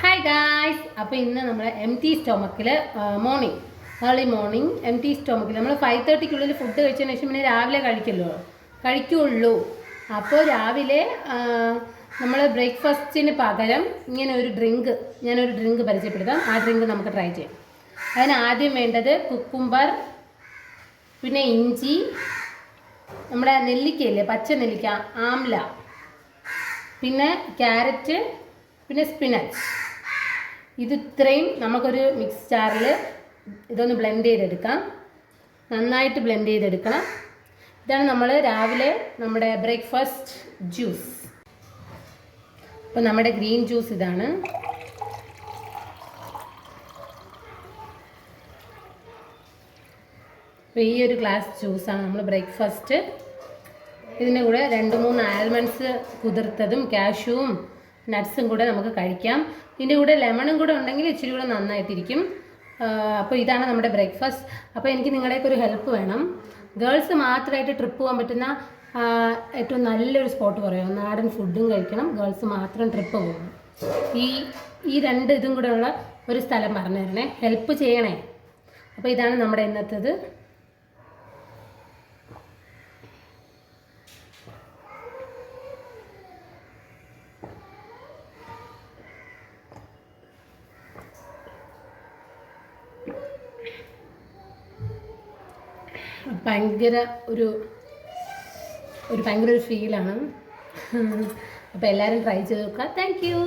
Hi guys. അപ്പോൾ ഇന്ന് നമ്മൾ എം ടി സ്റ്റൊമക്കിൽ ഏർലി മോർണിംഗ് എം ടി സ്റ്റൊമക്കിൽ നമ്മൾ 5:30-ക്കുള്ളിൽ ഫുഡ് കഴിച്ചതിന് ശേഷം പിന്നെ രാവിലെ കഴിക്കുള്ളൂ. അപ്പോൾ രാവിലെ നമ്മൾ ബ്രേക്ക്ഫാസ്റ്റിന് പകരം ഞാനൊരു ഡ്രിങ്ക് പരിചയപ്പെടുത്താം. ആ ഡ്രിങ്ക് നമുക്ക് ട്രൈ ചെയ്യാം. അതിന് ആദ്യം വേണ്ടത് കുക്കുംബർ, പിന്നെ ഇഞ്ചി, നമ്മുടെ നെല്ലിക്കയില്ലേ, പച്ച നെല്ലിക്ക, ആംല, പിന്നെ ക്യാരറ്റ്, പിന്നെ സ്പിനച്ച്. ഇത് ഇത്രയും നമുക്കൊരു മിക്സ് ജാറിൽ ഇതൊന്ന് ബ്ലെൻഡ് ചെയ്തെടുക്കാം. നന്നായിട്ട് ബ്ലെൻഡ് ചെയ്തെടുക്കണം. ഇതാണ് നമ്മൾ രാവിലെ നമ്മുടെ ബ്രേക്ക്ഫാസ്റ്റ് ജ്യൂസ്. അപ്പോൾ നമ്മുടെ ഗ്രീൻ ജ്യൂസ് ഇതാണ്. അപ്പോൾ ഈ ഒരു ഗ്ലാസ് ജ്യൂസാണ് നമ്മൾ ബ്രേക്ക്ഫാസ്റ്റ്. ഇതിൻ്റെ കൂടെ 2-3 ആൽമണ്ട്സ് കുതിർത്തതും കാഷ്യൂവും നട്ട്സും കൂടെ നമുക്ക് കഴിക്കാം. ഇതിൻ്റെ കൂടെ ലെമണും കൂടെ ഉണ്ടെങ്കിൽ ഇച്ചിരി കൂടെ നന്നായിട്ടിരിക്കും. അപ്പോൾ ഇതാണ് നമ്മുടെ ബ്രേക്ക്ഫാസ്റ്റ്. അപ്പോൾ എനിക്ക് നിങ്ങളുടെയൊക്കെ ഒരു ഹെൽപ്പ് വേണം. ഗേൾസ് മാത്രമായിട്ട് ട്രിപ്പ് പോകാൻ പറ്റുന്ന ഏറ്റവും നല്ലൊരു സ്പോട്ട് പറയുമോ? നാടൻ ഫുഡും കഴിക്കണം, ഗേൾസ് മാത്രം ട്രിപ്പ് പോകും. ഈ രണ്ട് ഇതും കൂടെ ഉള്ള ഒരു സ്ഥലം പറഞ്ഞു തരണേ, ഹെൽപ്പ് ചെയ്യണേ. അപ്പോൾ ഇതാണ് നമ്മുടെ ഇന്നത്തേത്. ഭയങ്കര ഒരു ഫീലാണ്. അപ്പോൾ എല്ലാവരും ട്രൈ ചെയ്ത് നോക്കുക. Thank you.